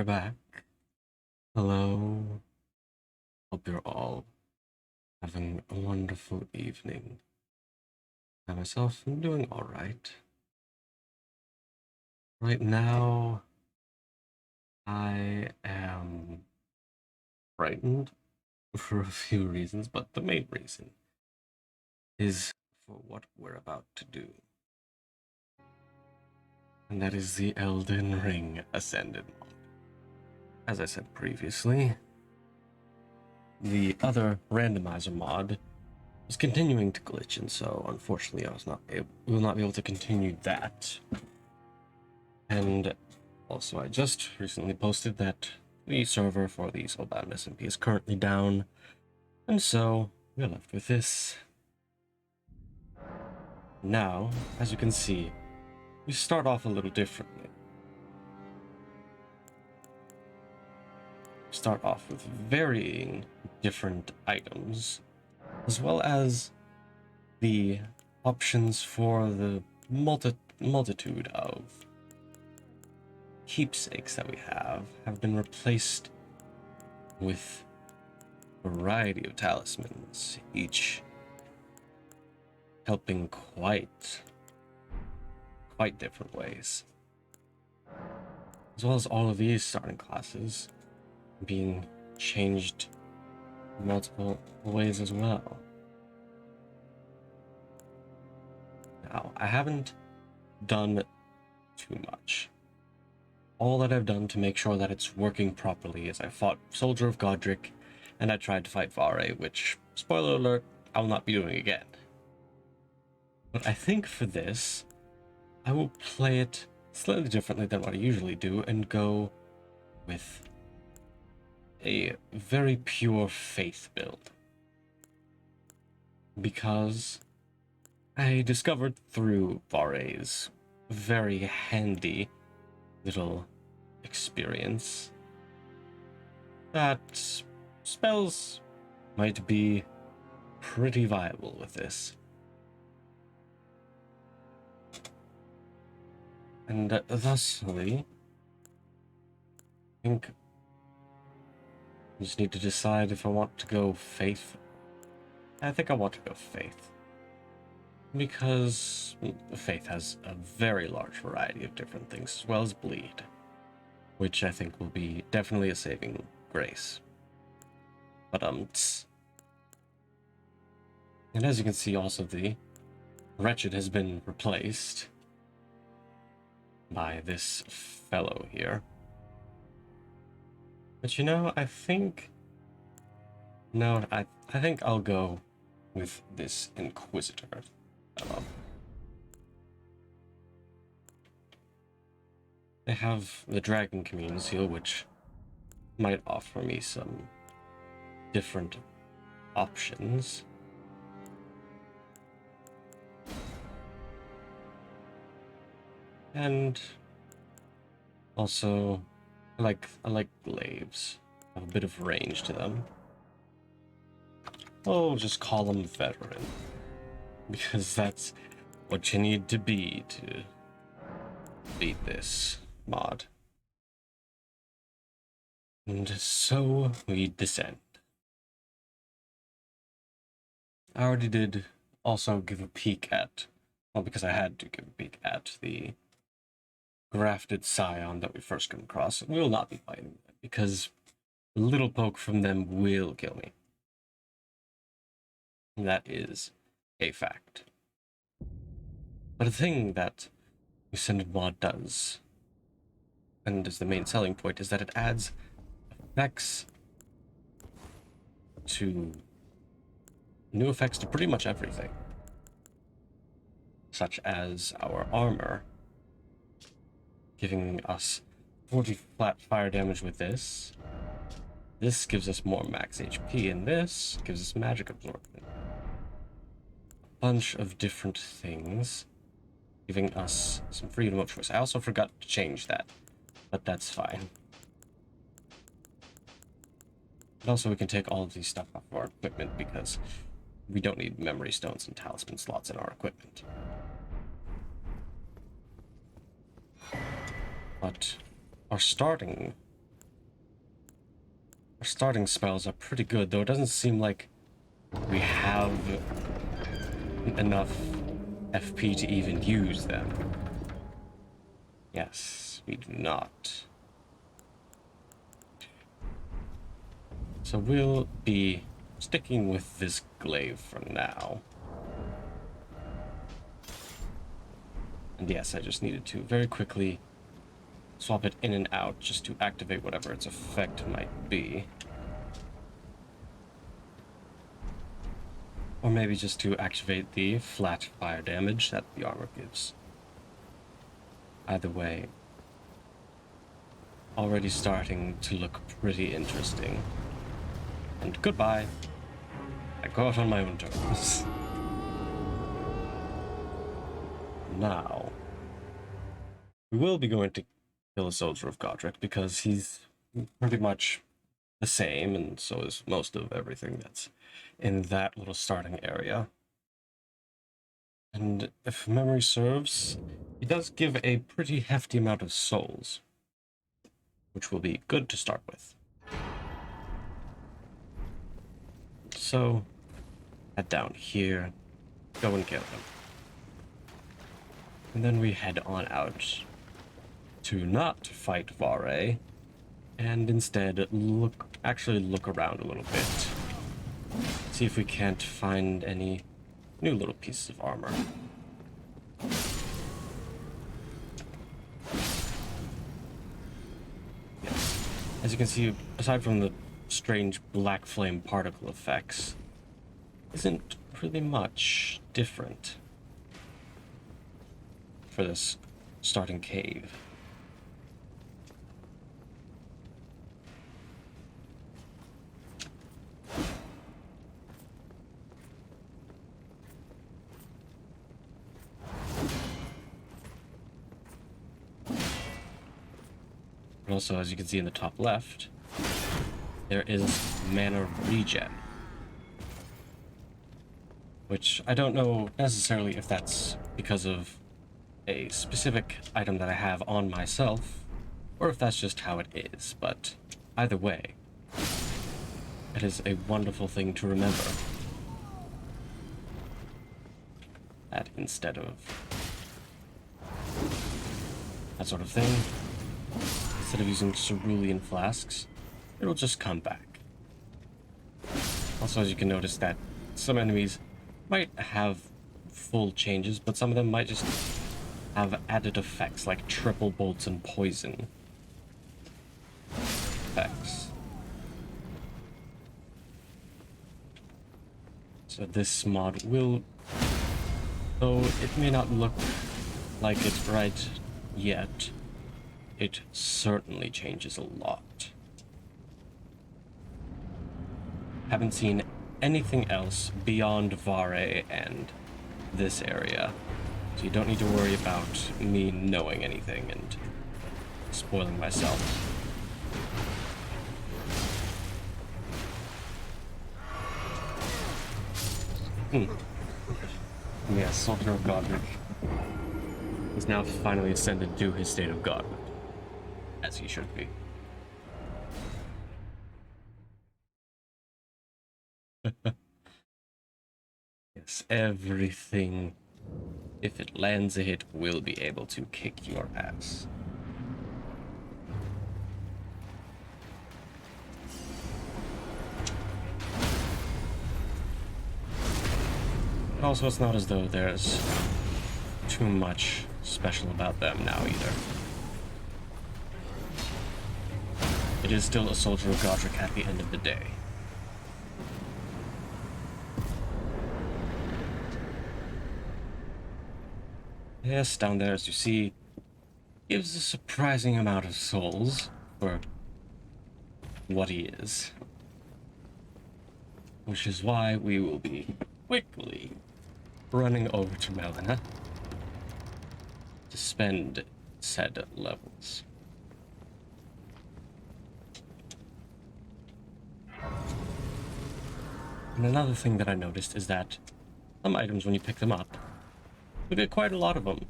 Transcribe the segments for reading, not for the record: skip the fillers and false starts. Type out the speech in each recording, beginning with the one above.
we're back. Hello. Hope you're all having a wonderful evening. I myself am doing alright. Right now, I am frightened for a few reasons, but the main reason is for what we're about to do. And that is the Elden Ring Ascended mod. As I said previously, the other randomizer mod was continuing to glitch, and so unfortunately we will not be able to continue that. And also, I just recently posted that the server for the Soulbound SMP is currently down, and so we're left with this. Now, as you can see, we start off a little differently. We start off with varying different items, as well as the options for the multitude of keepsakes that we have been replaced with a variety of talismans, each helping quite different ways. As well as all of these starting classes being changed in multiple ways as well. Now, I haven't done too much. All that I've done to make sure that it's working properly is I fought Soldier of Godric, and I tried to fight Vare, which, spoiler alert, I will not be doing again. But I think for this, I will play it slightly differently than what I usually do and go with a very pure faith build. Because I discovered through Vare's very handy little experience that spells might be pretty viable with this. And thusly, I think I just need to decide if I want to go faith. I think I want to go faith. Because faith has a very large variety of different things, as well as bleed, which I think will be definitely a saving grace. But and as you can see, also the wretched has been replaced by this fellow here. But you know, I think I'll go with this Inquisitor. They have the Dragon Commune Seal, which might offer me some different options. And also, I like glaives. Have a bit of range to them. Oh, just call them veteran, because that's what you need to be to beat this mod. And so we descend. I already did also give a peek at, well, because I had to give a peek at the grafted scion that we first come across. We will not be fighting them, because a little poke from them will kill me. And that is a fact. But the thing that Ascended mod does, and is the main selling point, is that it adds effects to new effects to pretty much everything, such as our armor, giving us 40 flat fire damage with this. This gives us more max HP, and this gives us magic absorption. A bunch of different things, giving us some freedom of choice. I also forgot to change that, but that's fine. And also, we can take all of these stuff off of our equipment because we don't need memory stones and talisman slots in our equipment. But our starting Our starting spells are pretty good, though it doesn't seem like we have enough FP to even use them. Yes, we do not. So we'll be sticking with this glaive for now. And yes, I just needed to very quickly swap it in and out just to activate whatever its effect might be. Or maybe just to activate the flat fire damage that the armor gives. Either way, already starting to look pretty interesting. And goodbye. I go out on my own terms. Now, we will be going to kill a soldier of Godric because he's pretty much the same, and so is most of everything that's in that little starting area. And if memory serves, he does give a pretty hefty amount of souls, which will be good to start with. So, head down here, go and kill him. And then we head on out to not fight Vare, and instead actually look around a little bit. See if we can't find any new little pieces of armor. Yeah. As you can see, aside from the strange black flame particle effects, isn't really much different for this starting cave. And also, as you can see in the top left, there is mana regen, which I don't know necessarily if that's because of a specific item that I have on myself, or if that's just how it is, but either way, it is a wonderful thing to remember. That instead of that sort of thing, instead of using cerulean flasks, it'll just come back. Also, as you can notice that some enemies might have full changes, but some of them might just have added effects like triple bolts and poison effects. So this mod will, though it may not look like it's right yet, it certainly changes a lot. Haven't seen anything else beyond Vare and this area, so you don't need to worry about me knowing anything and spoiling myself. Yes, Soldier of Godric is now finally ascended to his state of godhood, as he should be. Yes, everything, if it lands a hit, will be able to kick your ass. Also, it's not as though there's too much special about them now either. It is still a Soldier of Godric at the end of the day. Yes, down there, as you see, gives a surprising amount of souls for what he is. Which is why we will be quickly running over to Melina to spend said levels. And another thing that I noticed is that some items, when you pick them up, you get quite a lot of them.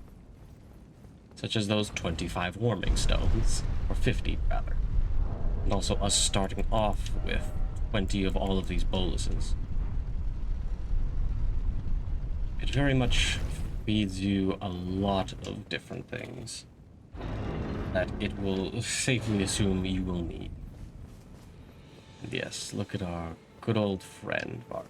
Such as those 25 warming stones, or 50 rather. And also us starting off with 20 of all of these boluses. It very much feeds you a lot of different things that it will safely assume you will need. And yes, look at our good old friend, Vare.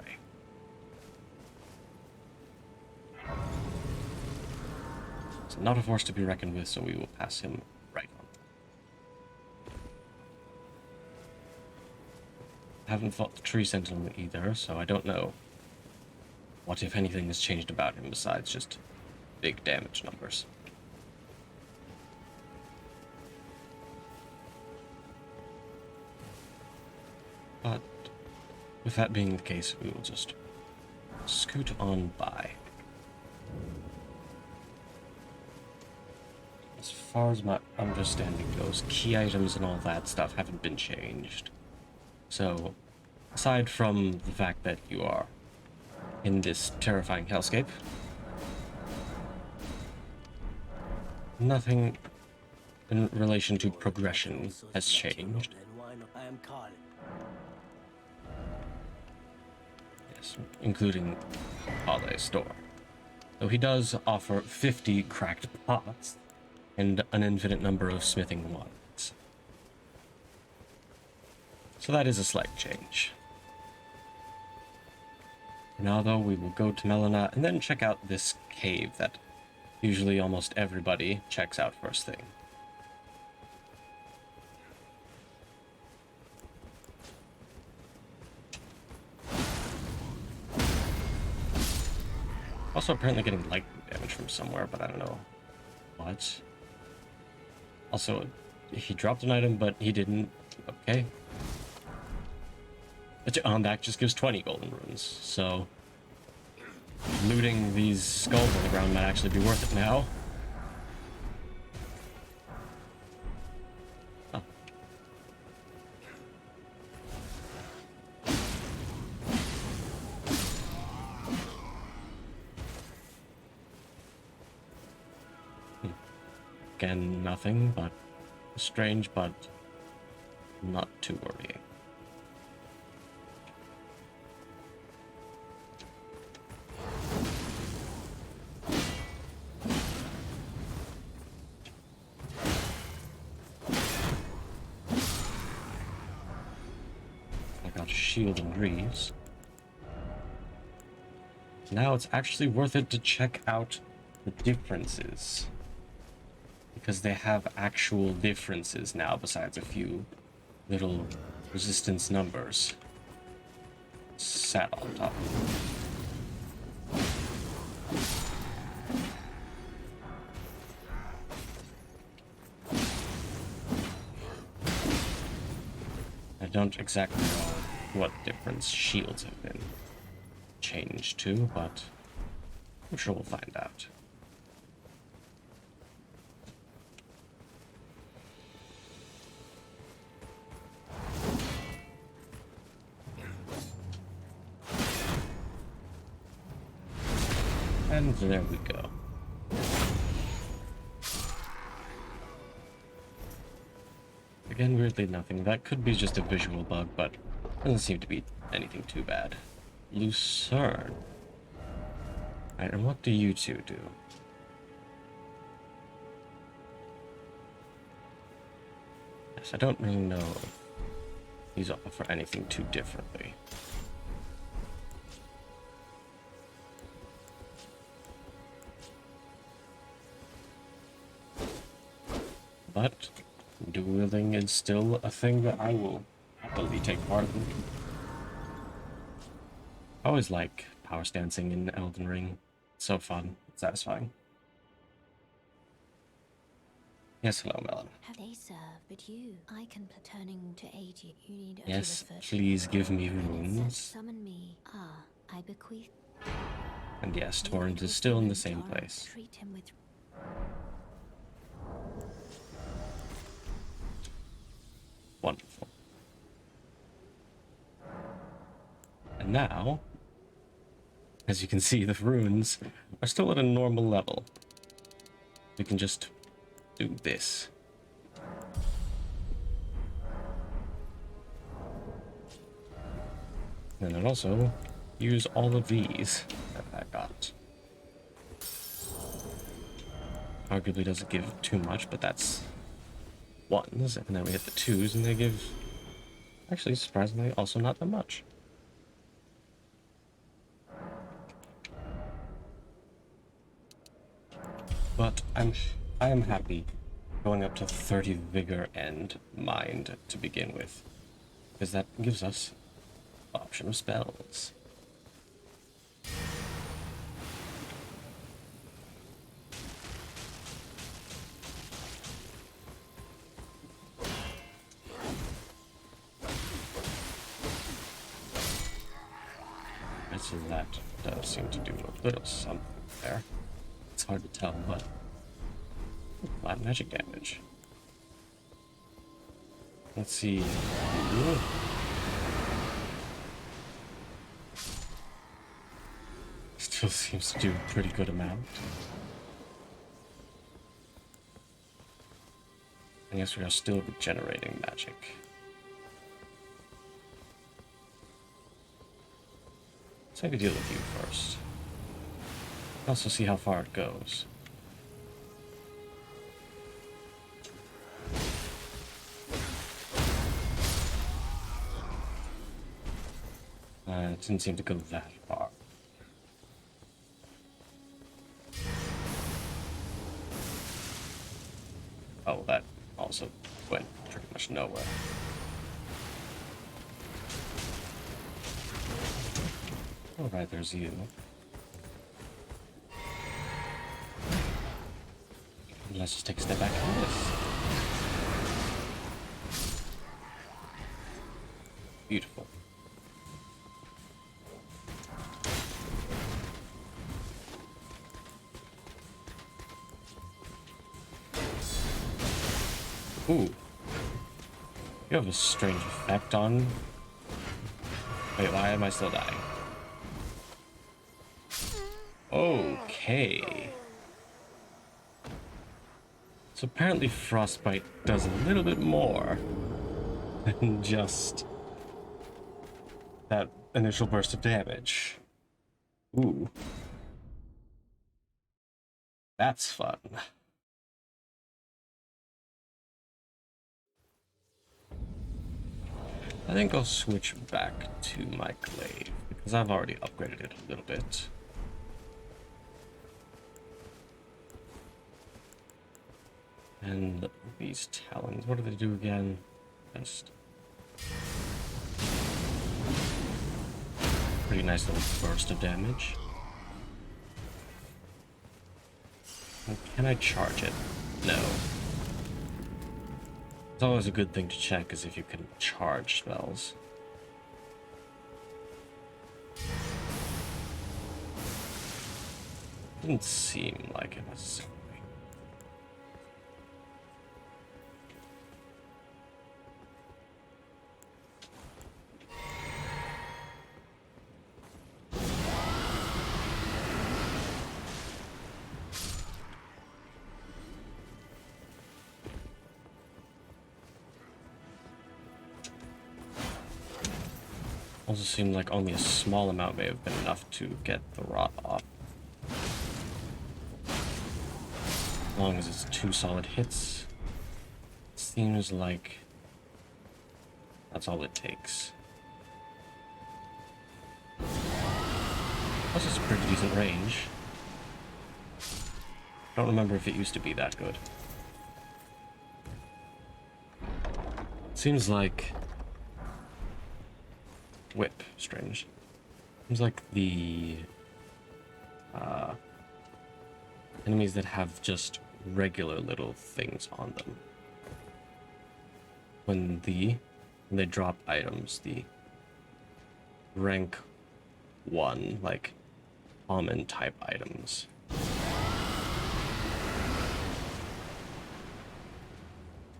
It's not a force to be reckoned with, so we will pass him right on. I haven't fought the Tree Sentinel either, so I don't know what, if anything, has changed about him besides just big damage numbers. But with that being the case, we will just scoot on by. As far as my understanding goes, key items and all that stuff haven't been changed. So, aside from the fact that you are in this terrifying hellscape, nothing in relation to progression has changed. Yes, including Pale's store. Though he does offer 50 cracked pots and an infinite number of smithing wands. So that is a slight change. Now though, we will go to Melina and then check out this cave that usually almost everybody checks out first thing. Also apparently getting lightning damage from somewhere, but I don't know what. Also, he dropped an item, but he didn't. Okay. That just gives 20 golden runes, so looting these skulls on the ground might actually be worth it now. Oh. Again, nothing but strange, but not too worrying. I got shield and greaves. Now it's actually worth it to check out the differences, because they have actual differences now besides a few little resistance numbers sat on top. I don't exactly know what difference shields have been changed to, but I'm sure we'll find out. And there we go. Again, weirdly nothing. That could be just a visual bug, but doesn't seem to be anything too bad. Lucerne. Right, and what do you two do? Yes, I don't really know if these offer anything too differently. But dueling is still a thing that I will happily take part in. I always like power stancing in Elden Ring. It's so fun, it's satisfying. Yes, hello, Melon. They serve, but I can turning to aid you. You need yes, please give me runes. Summon me. I bequeath. And yes, Torrent is still in the same place. Treat him with. Wonderful. And now, as you can see, the runes are still at a normal level. We can just do this. And then also use all of these that I got. Arguably doesn't give too much, but that's ones. And then we hit the twos, and they give, actually, surprisingly, also not that much. But I am happy going up to 30 vigor and mind to begin with, because that gives us the option of spells. So that does seem to do a little something there. It's hard to tell, but flat magic damage. Let's see. Ooh. Still seems to do a pretty good amount. I guess we are still generating magic. Let's make a deal with you first. Also see how far it goes. It didn't seem to go that far. Oh, that also went pretty much nowhere. Alright, there's you. Let's just take a step back from this. Beautiful. Ooh. You have a strange effect on... Wait, why am I still dying? Okay. So apparently Frostbite does a little bit more than just that initial burst of damage. Ooh. That's fun. I think I'll switch back to my glaive, because I've already upgraded it a little bit. And these talons, what do they do again? Just pretty nice little burst of damage. And can I charge it? No. It's always a good thing to check is if you can charge spells. Didn't seem like it necessarily. Also seemed like only a small amount may have been enough to get the rot off. As long as it's 2 solid hits, it seems like that's all it takes. Plus it's a pretty decent range. Don't remember if it used to be that good. Seems like... Whip, strange. Seems like the enemies that have just regular little things on them, when they drop items, the rank 1, like common type items,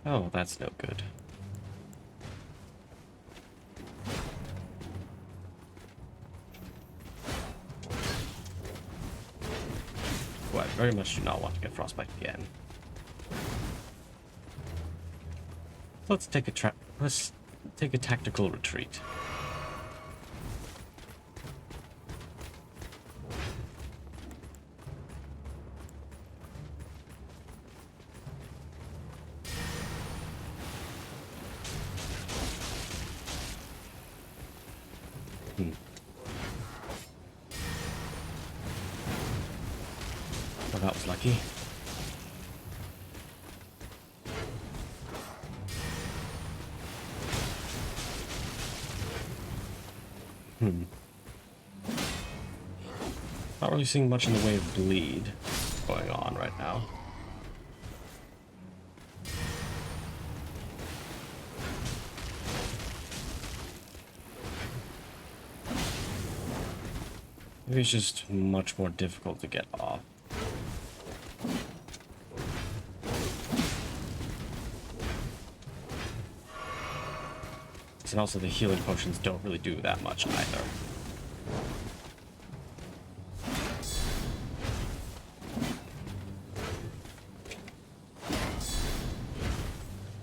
oh, that's no good. Oh, I very much do not want to get frostbite again. Let's take a tactical retreat. Well, that was lucky. Not really seeing much in the way of bleed going on right now. Maybe it's just much more difficult to get off. And also the healing potions don't really do that much either.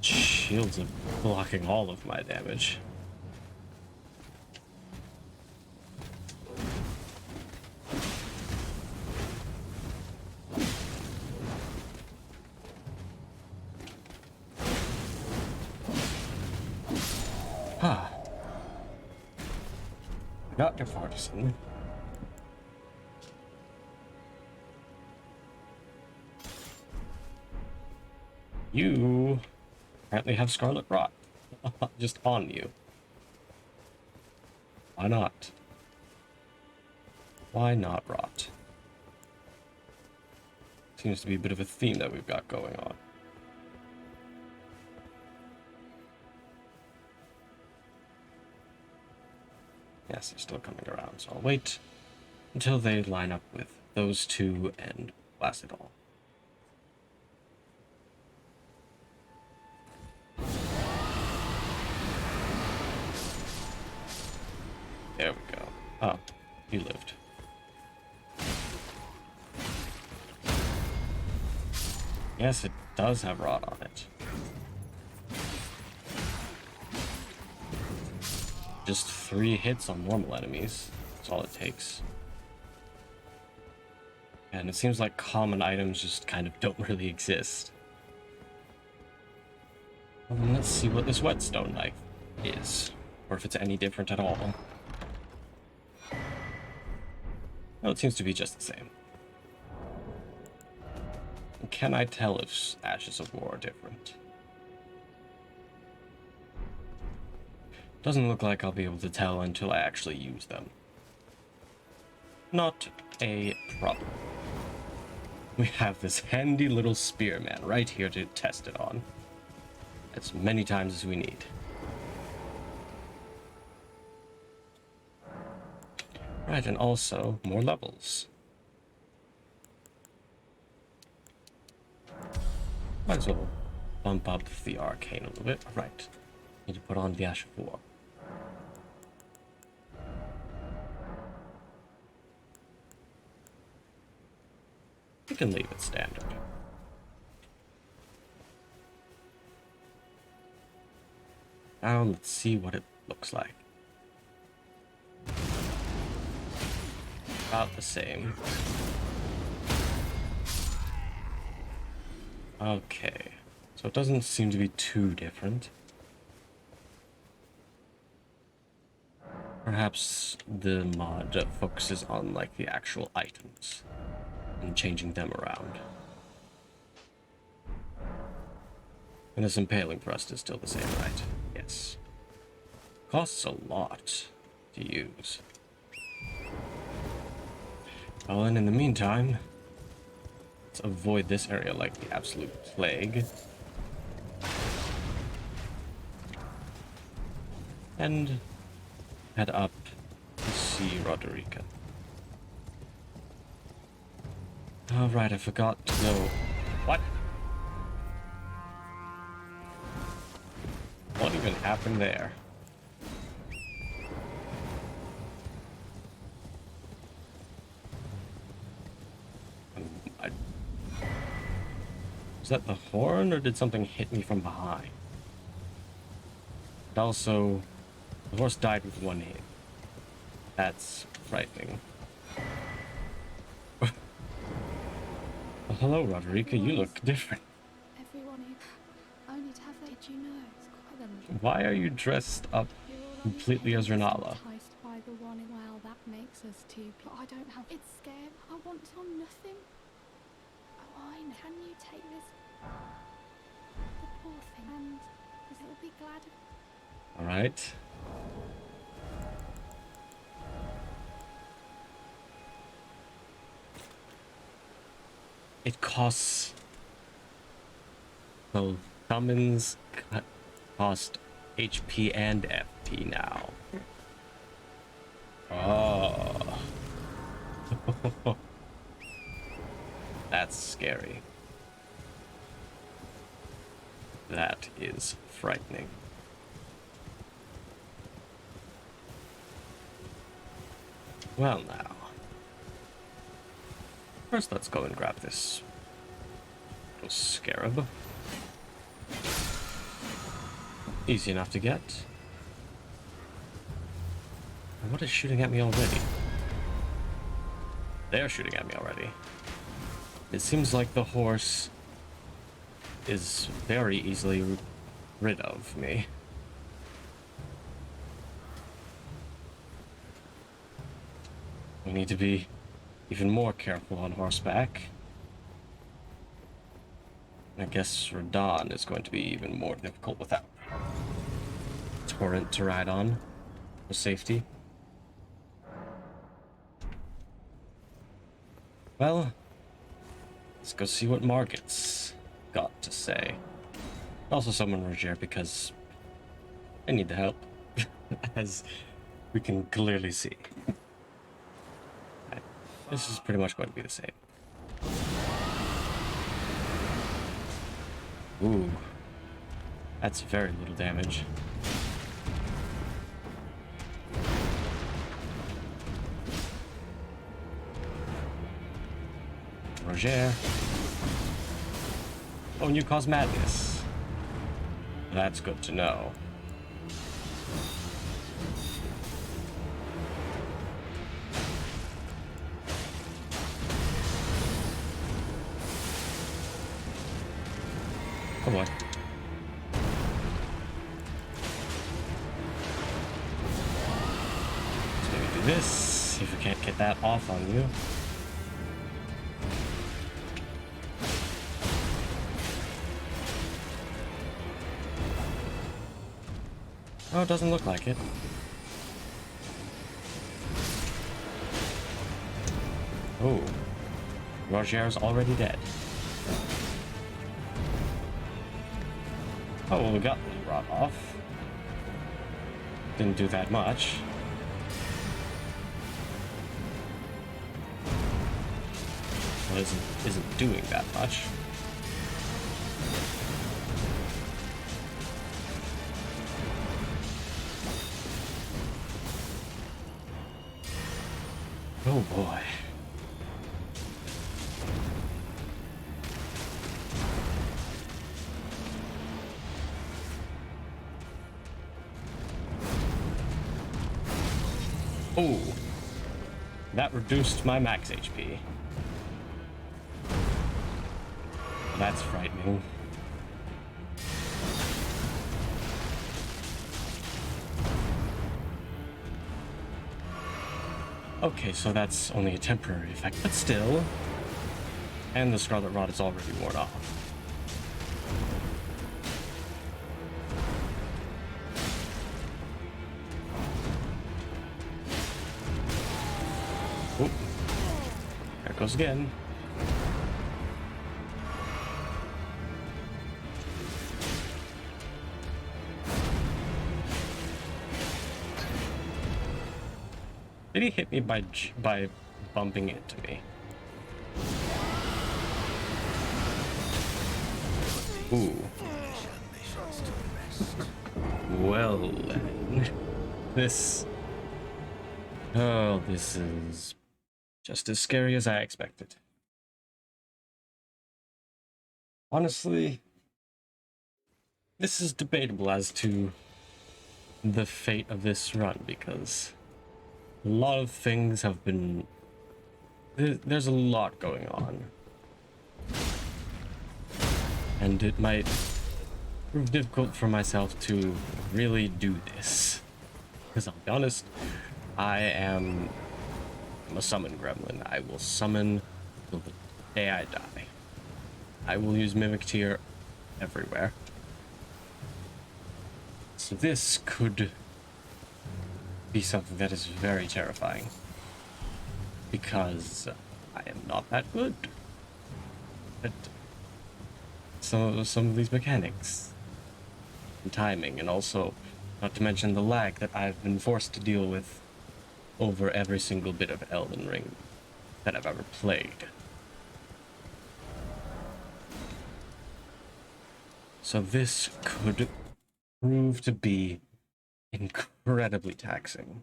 Shields are blocking all of my damage. Ah. Got your partisan. You apparently have Scarlet Rot. Just on you. Why not? Why not rot? Seems to be a bit of a theme that we've got going on. Yes, they're still coming around, so I'll wait until they line up with those two and blast it all. There we go. Oh, you lived. Yes, it does have rot on it. Just 3 hits on normal enemies. That's all it takes. And it seems like common items just kind of don't really exist. Well, then let's see what this whetstone knife is. Or if it's any different at all. No, it seems to be just the same. Can I tell if Ashes of War are different? Doesn't look like I'll be able to tell until I actually use them. Not a problem. We have this handy little spearman right here to test it on. As many times as we need. Right, and also more levels. Might as well bump up the arcane a little bit. Right. Need to put on the Ash of War. We can leave it standard. Now let's see what it looks like. About the same. Okay, so it doesn't seem to be too different. Perhaps the mod focuses on like the actual items and changing them around. And this impaling thrust is still the same, right? Yes. Costs a lot to use. Well, and in the meantime, let's avoid this area like the absolute plague. And head up to see Roderica. Oh, right, I forgot to go. What? What even happened there? Was that the horn, or did something hit me from behind? And also, the horse died with 1 hit. That's frightening. Well, hello, Roderica. You look different. Everyone who only to have let you know. It's quite Why are you dressed up completely as Renala? enticed by the one us to. But I don't have. It's scared. I want to know nothing. Oh, I know. Can you take this? The poor thing, and it'll be glad. All right. It costs. So summons cost HP and FP now. Oh. That's scary. That is frightening. Well now. First let's go and grab this little scarab. Easy enough to get. And what is shooting at me already? They're shooting at me already. It seems like the horse is very easily rid of me. We need to be even more careful on horseback. I guess Radahn is going to be even more difficult without Torrent to ride on for safety. Well, let's go see what Margit's got to say. Also summon Roger because I need the help, as we can clearly see. Right. This is pretty much going to be the same. Ooh, that's very little damage. Roger. Oh, and you cause madness. That's good to know. Oh boy. Let's maybe do this. See if we can't get that off on you. Oh, it doesn't look like it. Oh. Roger's already dead. Oh, well, we got the rod off. Didn't do that much. Well, isn't doing that much. Oh boy. Oh, that reduced my max HP. That's frightening. Okay, so that's only a temporary effect, but still. And the Scarlet Rod is already worn off. Oop. There it goes again. Did he hit me by bumping into me? Ooh. Well then. This... Oh, this is just as scary as I expected. Honestly, this is debatable as to the fate of this run, because a lot of things have been... There's a lot going on. And it might prove difficult for myself to really do this. Because I'll be honest, I am I'm a summon gremlin. I will summon till the day I die. I will use Mimic Tear everywhere. So this could be something that is very terrifying. Because I am not that good at some of these mechanics. And timing, and also, not to mention the lag that I've been forced to deal with over every single bit of Elden Ring that I've ever played. So this could prove to be incredibly taxing.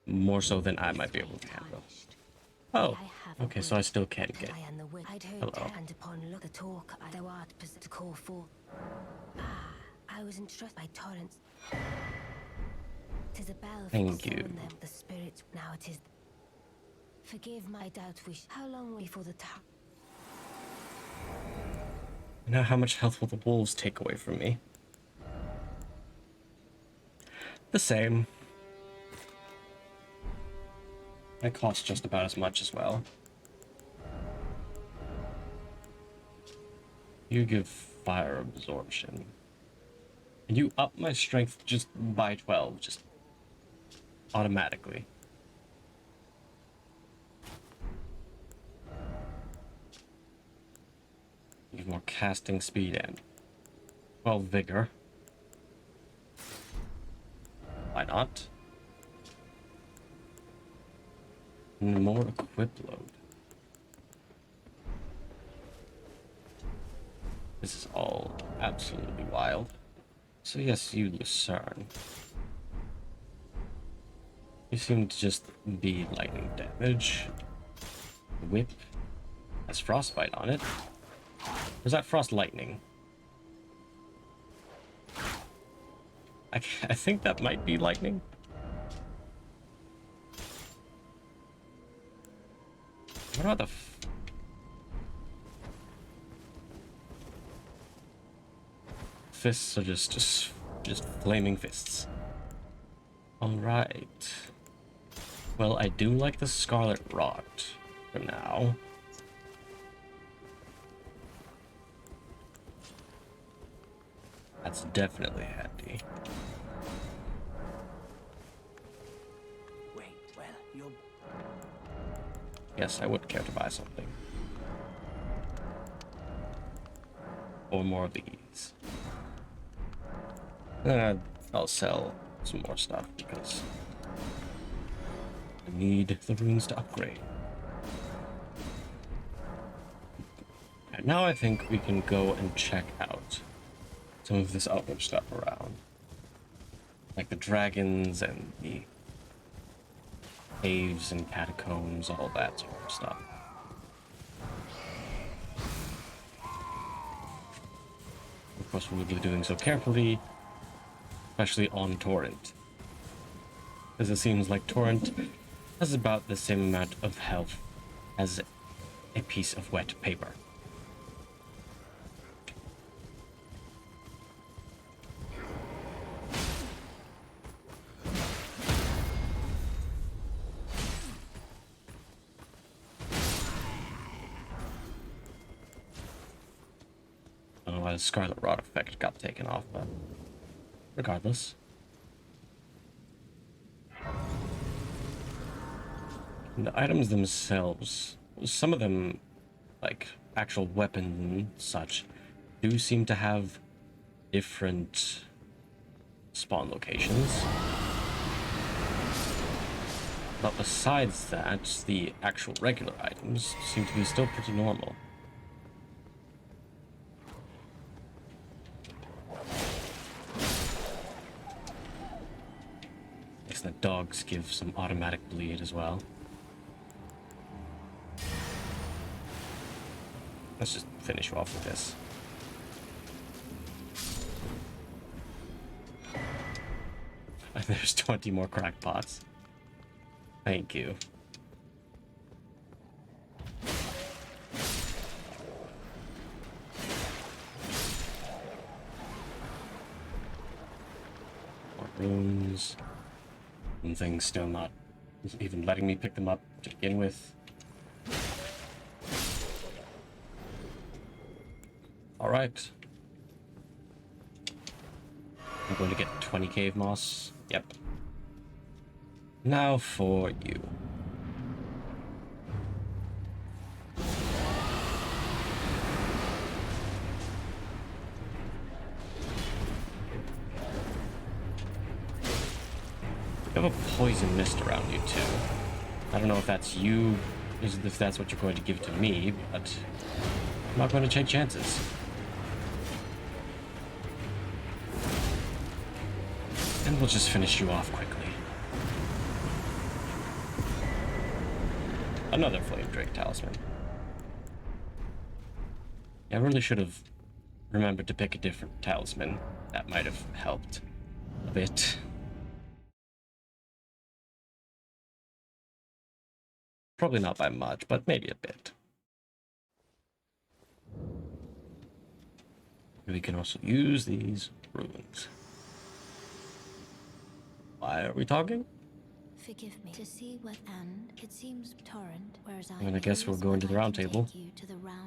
More so than I might be able to handle. Oh, okay, so I still can't get. Hello. And upon look the talk thou art to call for. I was entrusted by torrents. 'Tis a bell for Thank you. them, the spirit. Now it is. Forgive my doubt wish. How long before the time? Now how much health will the wolves take away from me? The same. They cost just about as much as well. You give fire absorption. And you up my strength just by 12, just automatically. You give more casting speed and 12 vigor. Why not? And more equip load. This is all absolutely wild. So yes, you Lucerne. You seem to just be lightning damage. Whip has frostbite on it. Or is that frost lightning? I think that might be lightning. What about the fists are just flaming fists. All right. Well, I do like the Scarlet Rot for now. That's definitely handy. Wait, well, you're... Yes, I would care to buy something. Or more of these. Then I'll sell some more stuff because I need the runes to upgrade. And now I think we can go and check out some of this other stuff around. Like the dragons and the caves and catacombs, all that sort of stuff. Of course, we will be doing so carefully, especially on Torrent. Because it seems like Torrent has about the same amount of health as a piece of wet paper. I don't know why the Scarlet Rot effect got taken off, but regardless. And the items themselves, some of them, like actual weapons and such, do seem to have different spawn locations. But besides that, the actual regular items seem to be still pretty normal. Guess the dogs give some automatic bleed as well. Let's just finish off with this. And there's 20 more crackpots. Thank you. More runes. And things still not even letting me pick them up to begin with. Alright. I'm going to get 20 cave moss. Yep. Now for you. You have a poison mist around you too. I don't know if that's you, if that's what you're going to give to me, but I'm not going to take chances. And we'll just finish you off quickly. Another Flame Drake talisman. Yeah, I really should have remembered to pick a different talisman. That might have helped a bit. Probably not by much, but maybe a bit. We can also use these runes. Why are we talking? Forgive me. To see what and it seems torrent, whereas I mean, I guess we're going to the round table.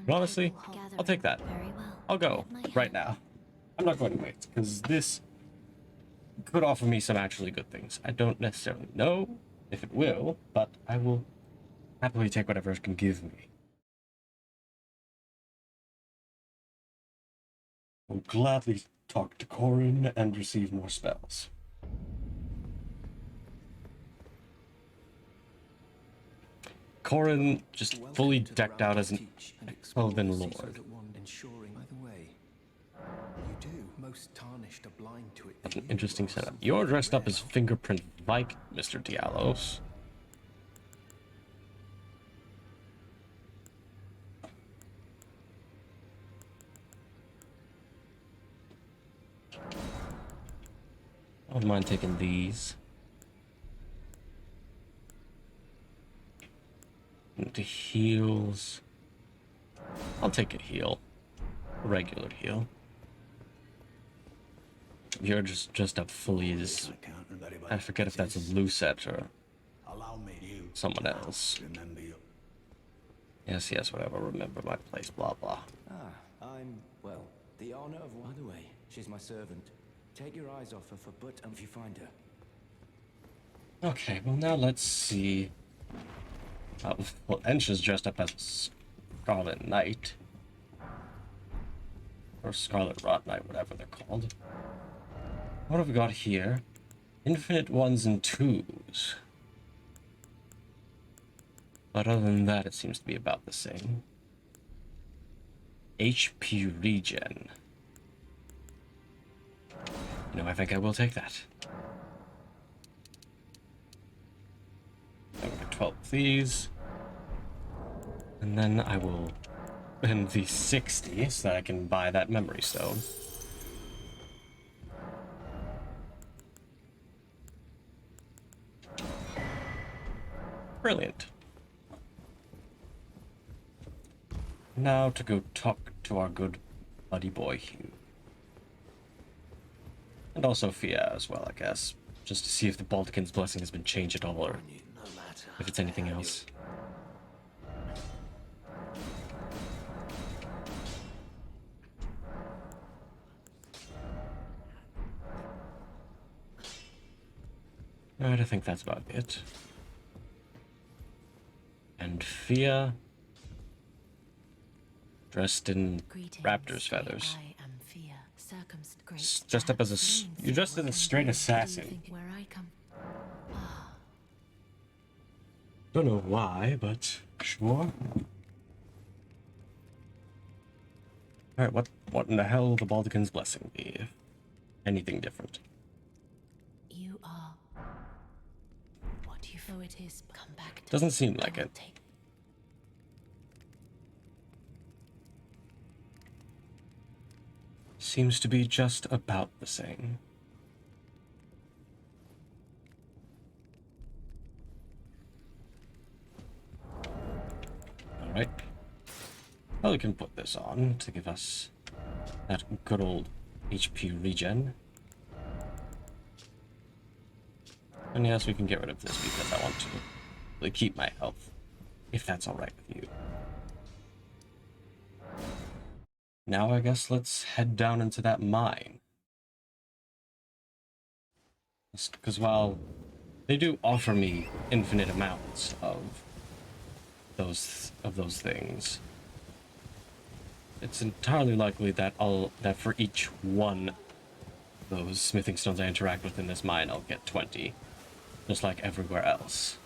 But honestly, I'll take that. Very well. I'll go right now. I'm not going to wait, because this could offer me some actually good things. I don't necessarily know if it will, but I will happily take whatever it can give me. I'll gladly talk to Corin and receive more spells. Corin just fully decked out as an Elven Lord. That's an interesting setup. You're dressed up as Fingerprint Vike, Mr. Diallos. I don't mind taking these. And the heals. I'll take a heal. A regular heal. You're just dressed up fully as... I forget if that's a Lucette or someone else. Yes, whatever. Remember my place, blah, blah. I'm, well, the honor of one. By the way, she's my servant. Take your eyes off her for but if you find her. Okay, well now let's see. Well, Ensha's dressed up as Scarlet Knight. Or Scarlet Rot Knight, whatever they're called. What have we got here? Infinite ones and twos. But other than that, it seems to be about the same. HP regen. You know, I think I will take that. I will get 12 of these. And then I will spend the 60 so that I can buy that memory stone. Brilliant. Now to go talk to our good buddy boy Hugh. And also Fia as well, I guess. Just to see if the Baltican's blessing has been changed at all, or if it's anything else. Alright, I think that's about it. And Fia, dressed in raptor's feathers. Dressed up as a... You're dressed as a straight assassin. Don't know why, but sure. Alright, what in the hell will the Baltican's blessing be, if anything different? You are what you know it is. Come back to Doesn't seem like it. Seems to be just about the same. Alright. Well, we can put this on to give us that good old HP regen. And yes, we can get rid of this because I want to really keep my health, if that's alright with you. Now I guess let's head down into that mine. Because while they do offer me infinite amounts of those things, it's entirely likely that that for each one of those smithing stones I interact with in this mine, I'll get 20, just like everywhere else.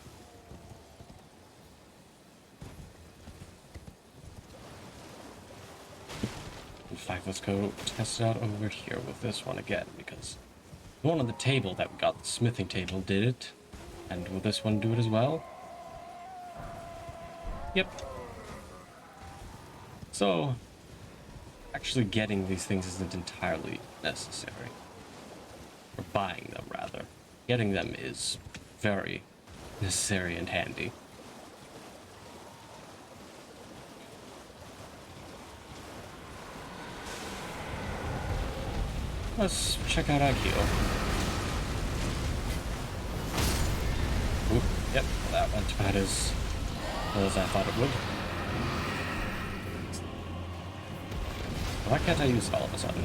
In fact, let's go test it out over here with this one again, because the one on the table that we got, the smithing table, did it. And will this one do it as well? Yep. So, actually getting these things isn't entirely necessary. Or buying them, rather. Getting them is very necessary and handy. Let's check out Agio. Oop, yep, that went about as well as I thought it would. Why can't I use it all of a sudden?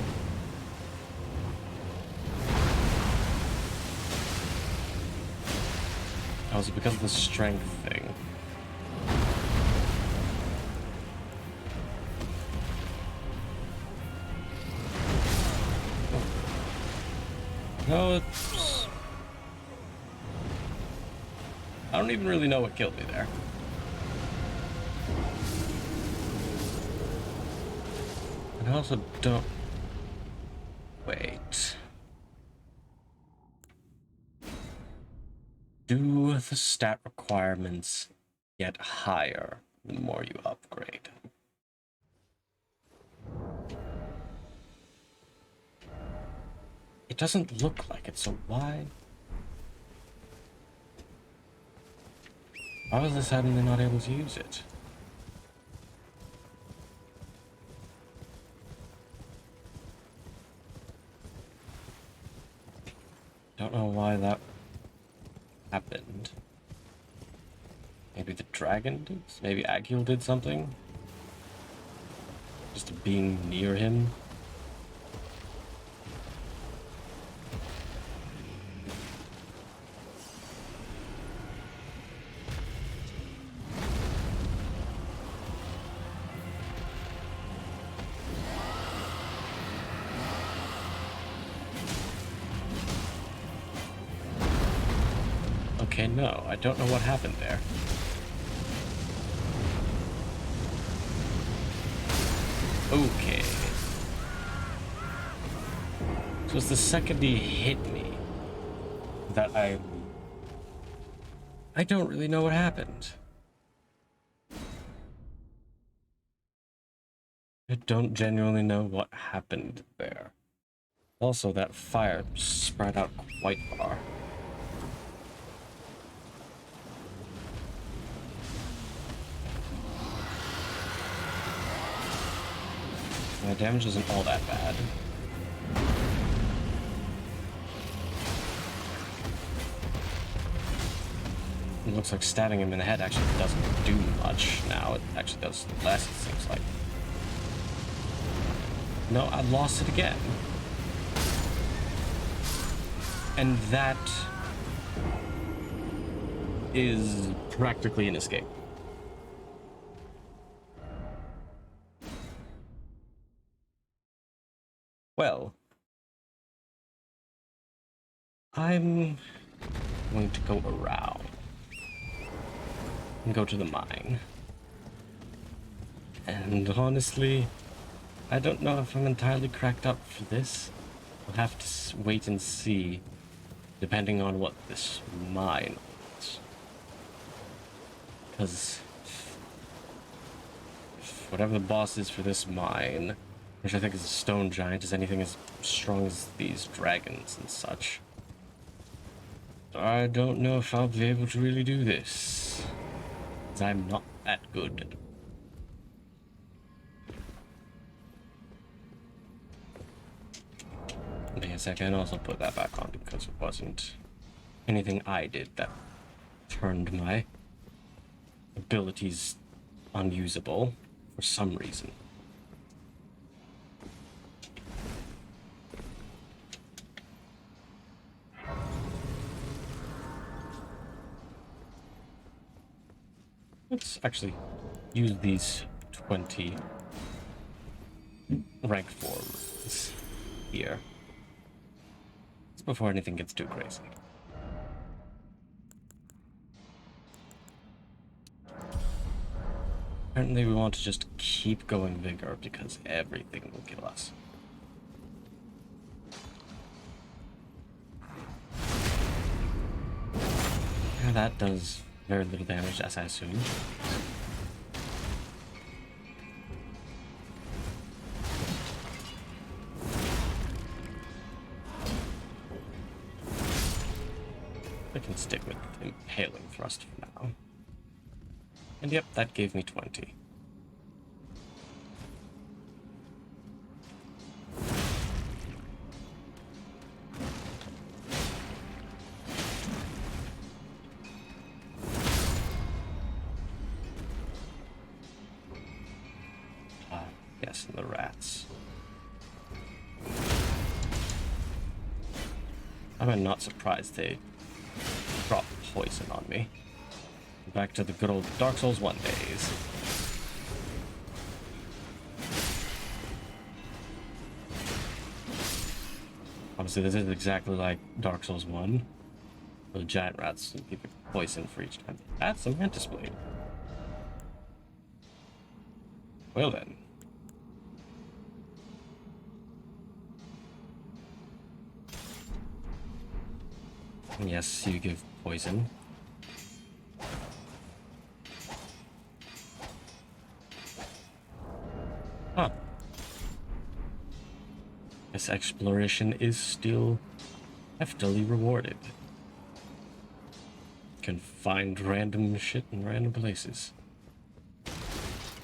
Oh, is it because of the strength thing? No, it's... I don't even really know what killed me there. And I also don't... Wait. Do the stat requirements get higher the more you upgrade? It doesn't look like it, so why? Why was I suddenly not able to use it? Don't know why that happened. Maybe the dragon did? Maybe Agil did something? Just being near him? Okay, no, I don't know what happened there. Okay. So it's the second he hit me that I don't really know what happened. I don't genuinely know what happened there. Also, that fire spread out quite far. My damage isn't all that bad. It looks like stabbing him in the head actually doesn't do much now. It actually does less, it seems like. No, I lost it again. And that is practically an escape. Well, I'm going to go around and go to the mine. And honestly, I don't know if I'm entirely cracked up for this. We'll have to wait and see, depending on what this mine holds. Because whatever the boss is for this mine, which I think is a stone giant, is anything as strong as these dragons and such, I don't know if I'll be able to really do this, because I'm not that good. Yes, I can also put that back on because it wasn't anything I did that turned my abilities unusable for some reason. Let's actually use these 20 rank 4 runes here. It's before anything gets too crazy. Apparently we want to just keep going vigor because everything will kill us. Yeah, that does very little damage, as I assumed. I can stick with Impaling Thrust for now. And yep, that gave me 20. Yes, and the rats. I'm not surprised they drop poison on me. Back to the good old Dark Souls 1 days. Obviously, this is exactly like Dark Souls 1. The giant rats give you poison for each time. That's a Mantis Blade. Well then. Yes, you give poison. Huh. This exploration is still heftily rewarded. Can find random shit in random places.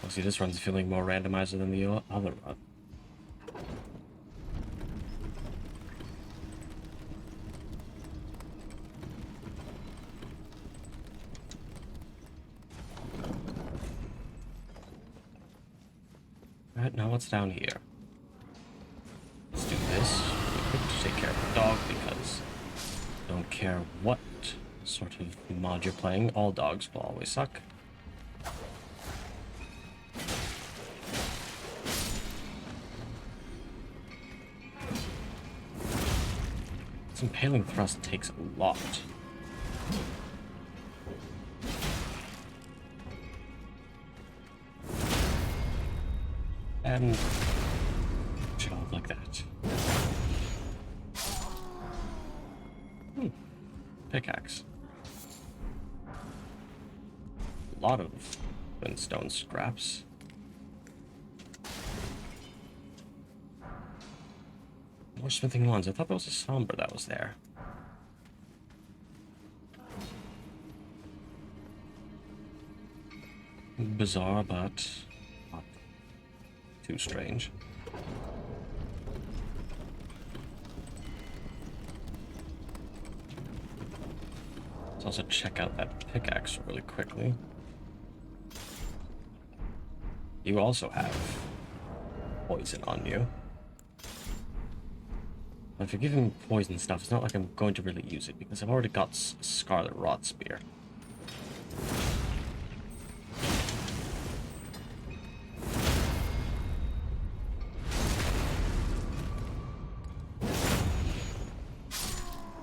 Well, see, this run's feeling more randomizer than the other run. Alright, now what's down here? Let's do this. Take care of the dog because I don't care what sort of mod you're playing, all dogs will always suck. This Impaling Thrust takes a lot. And job like that. Pickaxe. A lot of flintstone scraps. More smithing wands. I thought that was a somber that was there. Bizarre, but not too strange. Let's also check out that pickaxe really quickly. You also have poison on you. If you're giving me poison stuff, it's not like I'm going to really use it because I've already got Scarlet Rot Spear.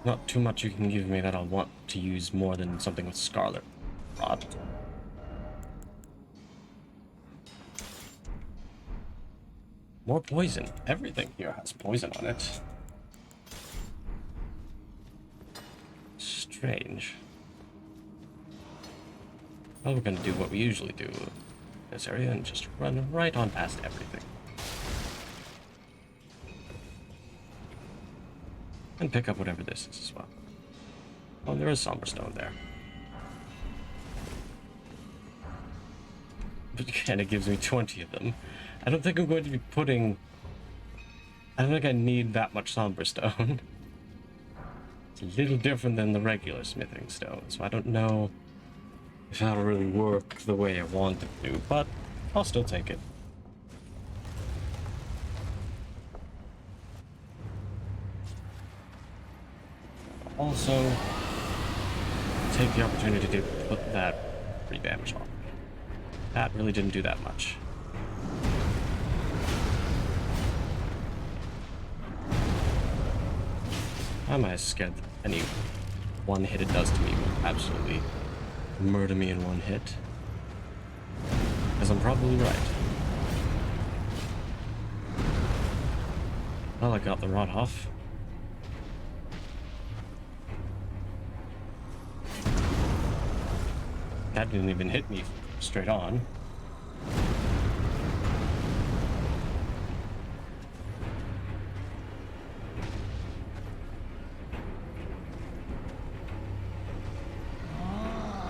Not too much you can give me that I'll want to use more than something with Scarlet Rot. More poison. Everything here has poison on it. Strange. Well, we're gonna do what we usually do in this area and just run right on past everything. And pick up whatever this is as well. Oh, there is Somber Stone there. But again, it gives me 20 of them. I don't think I'm going to be putting... I don't think I need that much Somber Stone. It's a little different than the regular smithing stone, so I don't know if that'll really work the way I want it to, but I'll still take it. Also, take the opportunity to put that 3 damage on. That really didn't do that much. I'm as scared that any one hit it does to me will absolutely murder me in one hit. Because I'm probably right. Well, I got the rod off. That didn't even hit me straight on.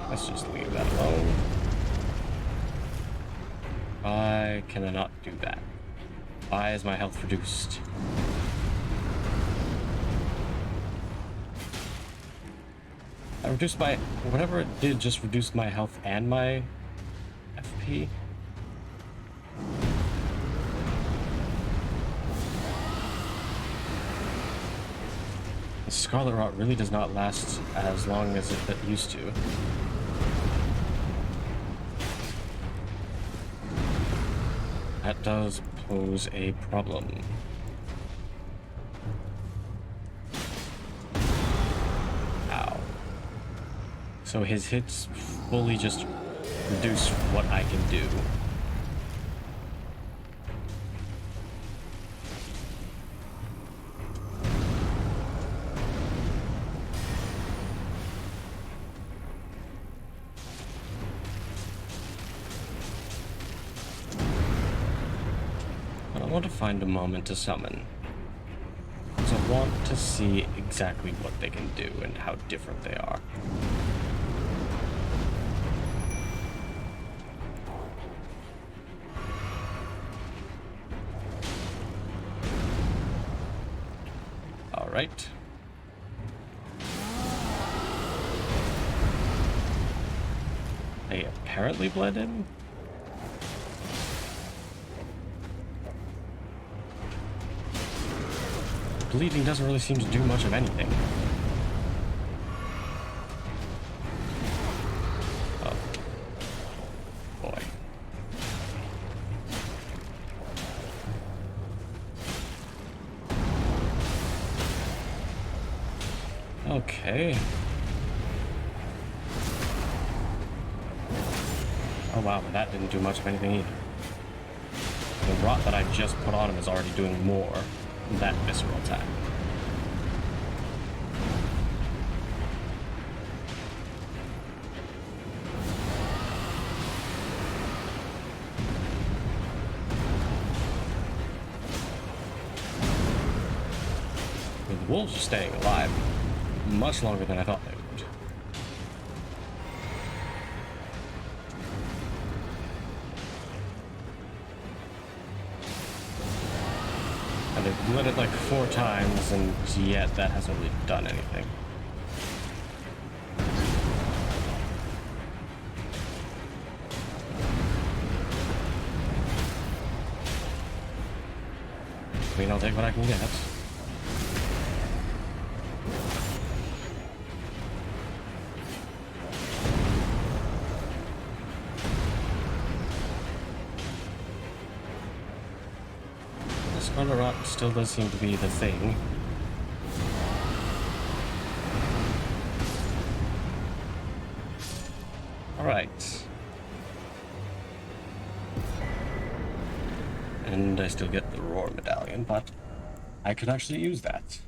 Let's just leave that alone. Why can I not do that? Why is my health reduced? I reduced my... whatever it did just reduced my health and my FP. The Scarlet Rot really does not last as long as it used to. That does pose a problem. Ow. So his hits fully just reduce what I can do. I want to find a moment to summon. Because I want to see exactly what they can do and how different they are. Alright. They apparently bled in? Bleeding doesn't really seem to do much of anything. Oh. Boy. Okay. Oh wow, but that didn't do much of anything either. The rot that I just put on him is already doing more than that visceral attack. I mean, the wolves are staying alive much longer than I thought they would. And they've bled it like 4 times, and yet that hasn't really done anything. I mean, I'll take what I can get. Scarlet Rot still does seem to be the thing. Alright. And I still get the Roar Medallion, but I could actually use that.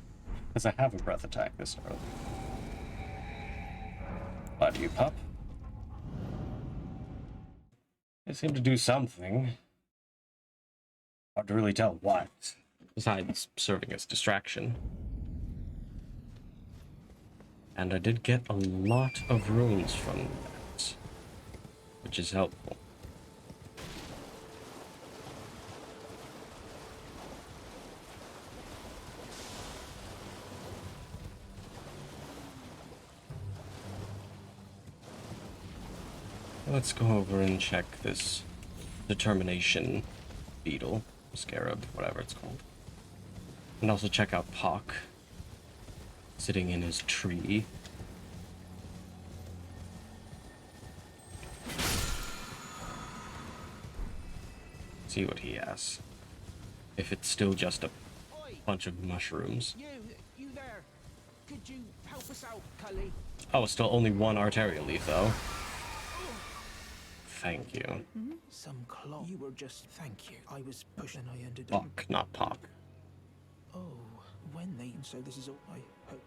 Because I have a breath attack this early. Why do you, pup? They seem to do something. Hard to really tell what, besides serving as distraction. And I did get a lot of runes from that, which is helpful. Let's go over and check this determination beetle, scarab, whatever it's called. And also check out Pock sitting in his tree. See what he has. If it's still just a bunch of mushrooms. You there? Could you help us out, Cully? Oh, it's still only one arterial leaf, though. Thank you. Some clock. You were just. Thank you. I was pushing. I ended up. Pock, not Pock. Oh, when they. So this is all. I hope.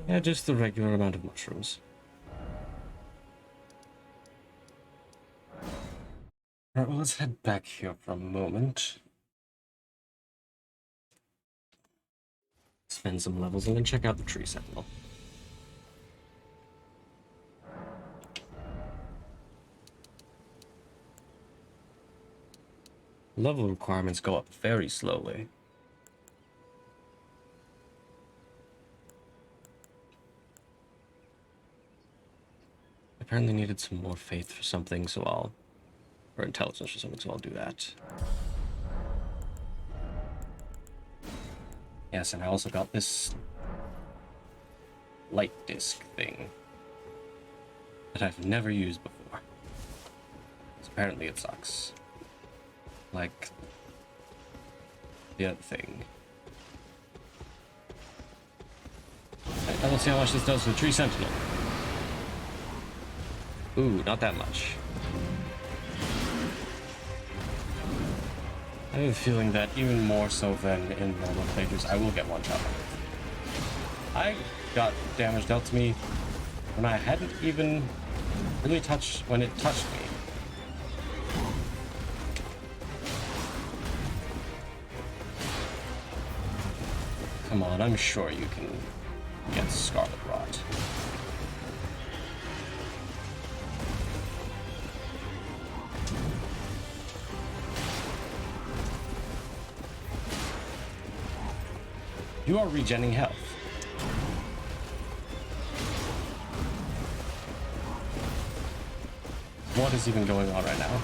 Yeah, just the regular amount of mushrooms. Alright, well, let's head back here for a moment. Spend some levels and then check out the tree sentinel. Level requirements go up very slowly. Apparently needed some more faith for something, so I'll... or intelligence for something, so I'll do that. Yes, and I also got this light disc thing that I've never used before. So apparently it sucks. Like the other thing. Right, let's see how much this does for the tree sentinel. Ooh, not that much. I have a feeling that even more so than in normal playthroughs, I will get one shot. I got damage dealt to me when I hadn't even really touched, when it touched me. Come on, I'm sure you can get Scarlet Rot. You are regenerating health. What is even going on right now?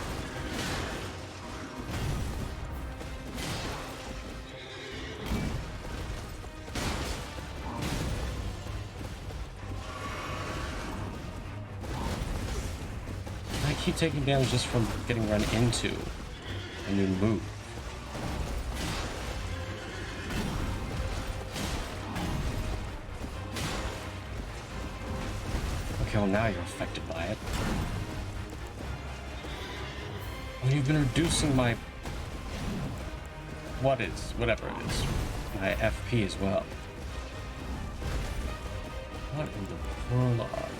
I keep taking damage just from getting run into a new move. Okay, well now you're affected by it. Well, you've been reducing my... whatever it is. My FP as well. What in the world are you?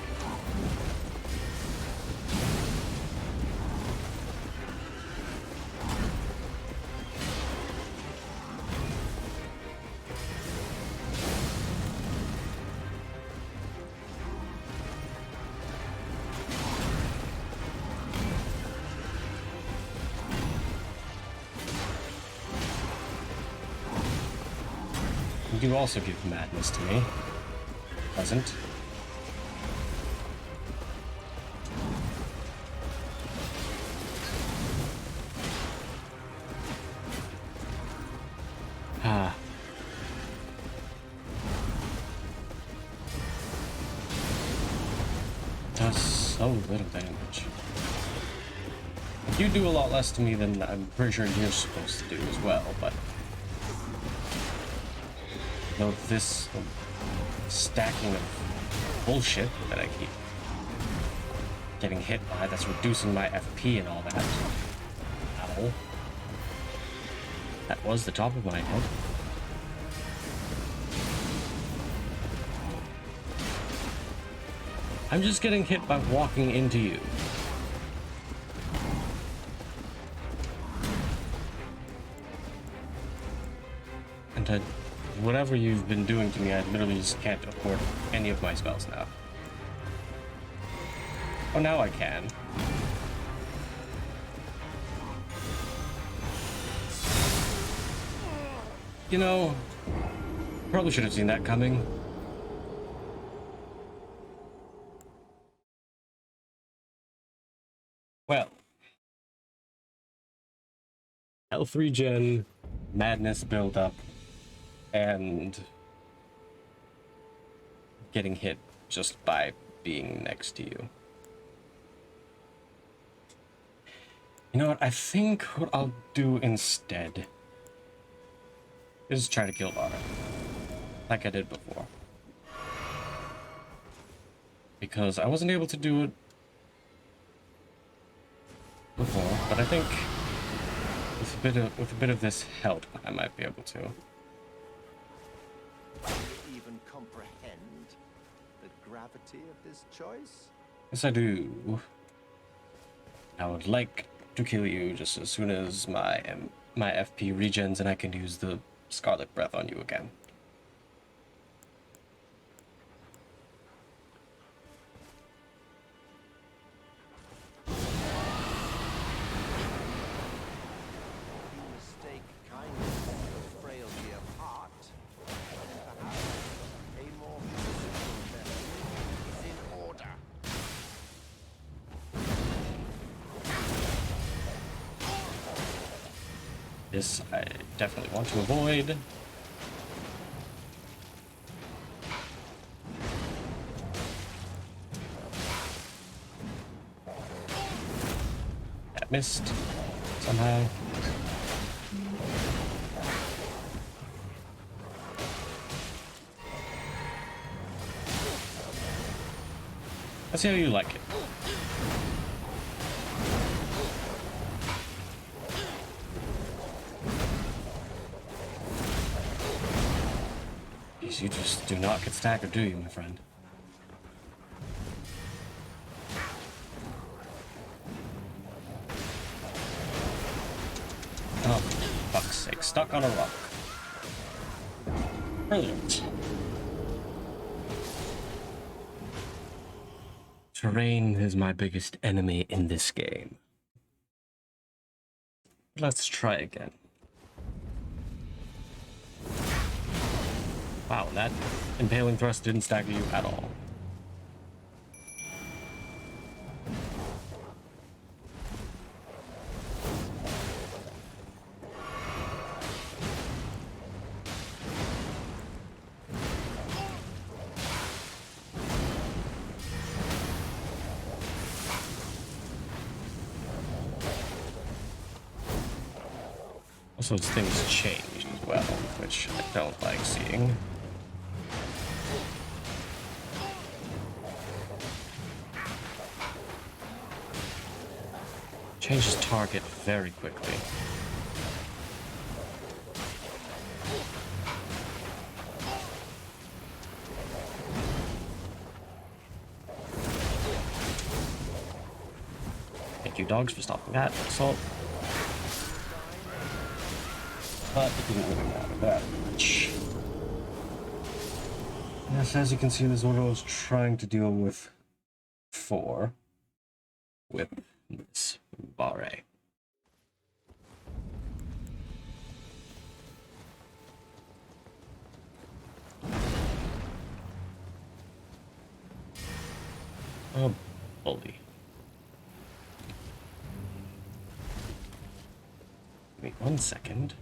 You also give madness to me. Pleasant. Ah. Does so little damage. You do a lot less to me than I'm pretty sure you're supposed to do as well, but... though this stacking of bullshit that I keep getting hit by, that's reducing my FP and all that. Ow. That was the top of my head. I'm just getting hit by walking into you. And whatever you've been doing to me, I literally just can't afford any of my spells now. Oh, now I can. You know, probably should have seen that coming. Well, health regen, madness buildup, and getting hit just by being next to you. You know what? I think what I'll do instead is try to kill Lara, like I did before. Because I wasn't able to do it before, but I think with a bit of this help, I might be able to. Do you even comprehend the gravity of this choice? Yes, I do. I would like to kill you just as soon as my FP regens and I can use the Scarlet Breath on you again. You mistake kindness for frailty of heart. Perhaps a more physical method is in order. This I definitely want to avoid. That missed somehow. Let's see how you like it. You just do not get staggered, do you, my friend? Oh, for fuck's sake, stuck on a rock. Brilliant. Terrain is my biggest enemy in this game. Let's try again. Wow, that impaling thrust didn't stagger you at all. Also, things changed as well, which I don't like seeing. Changes target very quickly. Thank you, dogs, for stopping that assault. But it didn't really matter that much. Yes, as you can see, this is what I was trying to deal with with this barre. Oh, bully. Give me 1 second.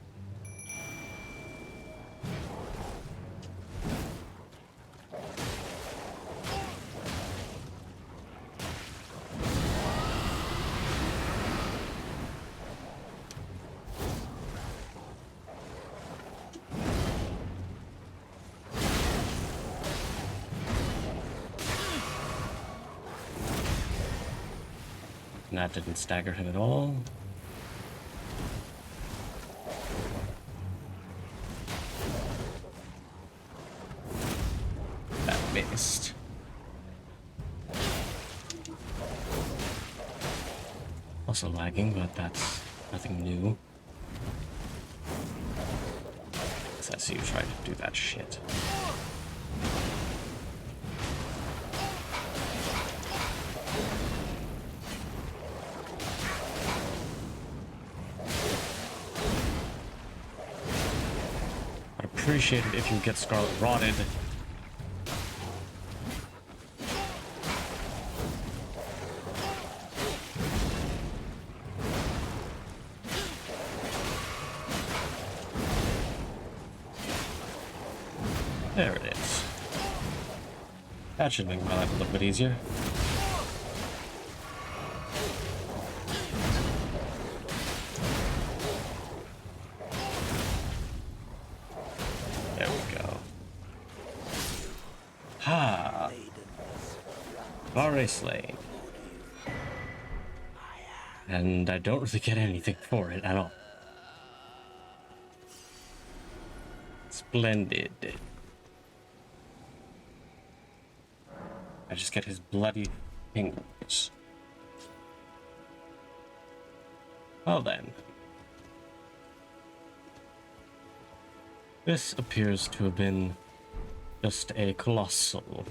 And that didn't stagger him at all. That missed. Also lagging, but that's nothing new. I see you try to do that shit. I'd appreciate it if you get Scarlet Rotted. There it is. That should make my life a little bit easier. There we go. Ha! Vare slain. And I don't really get anything for it at all. Splendid. I just get his bloody fingers. Well then. This appears to have been just a colossal...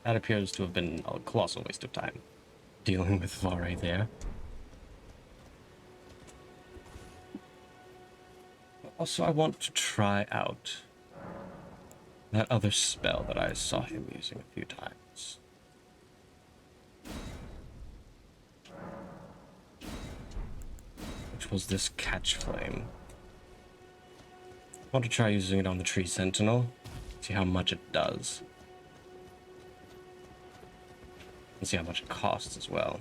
That appears to have been a colossal waste of time dealing with Vare there. Also, I want to try out that other spell that I saw him using a few times. Which was this catch flame. I want to try using it on the tree sentinel, see how much it does. And see how much it costs as well.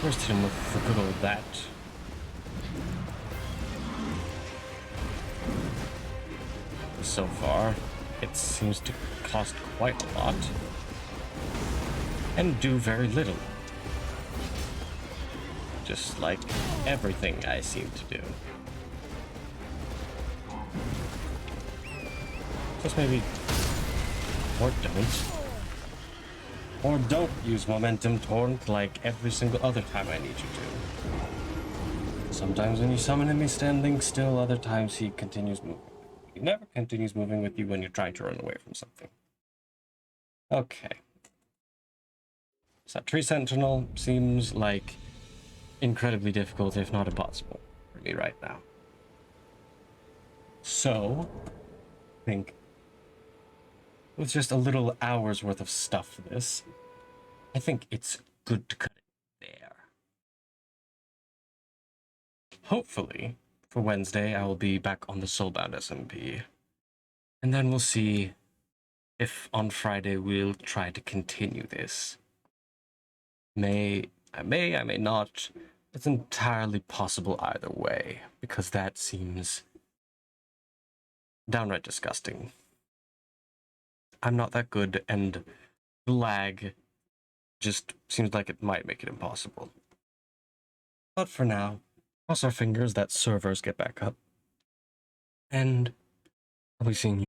First hit him with the good old that. So far, it seems to cost quite a lot and do very little. Just like everything I seem to do. Just maybe, or don't. Or don't use Momentum Torrent like every single other time I need you to. Sometimes when you summon him, he's standing still, other times he continues moving. He never continues moving with you when you're trying to run away from something. Okay. So Tree Sentinel seems like incredibly difficult, if not impossible, for me right now. So, I think with just a little hour's worth of stuff for this, I think it's good to cut it there. Hopefully, for Wednesday, I will be back on the Soulbound SMP. And then we'll see if on Friday we'll try to continue this. I may not. It's entirely possible either way, because that seems downright disgusting. I'm not that good, and the lag just seems like it might make it impossible. But for now, cross our fingers that servers get back up. And I'll be seeing you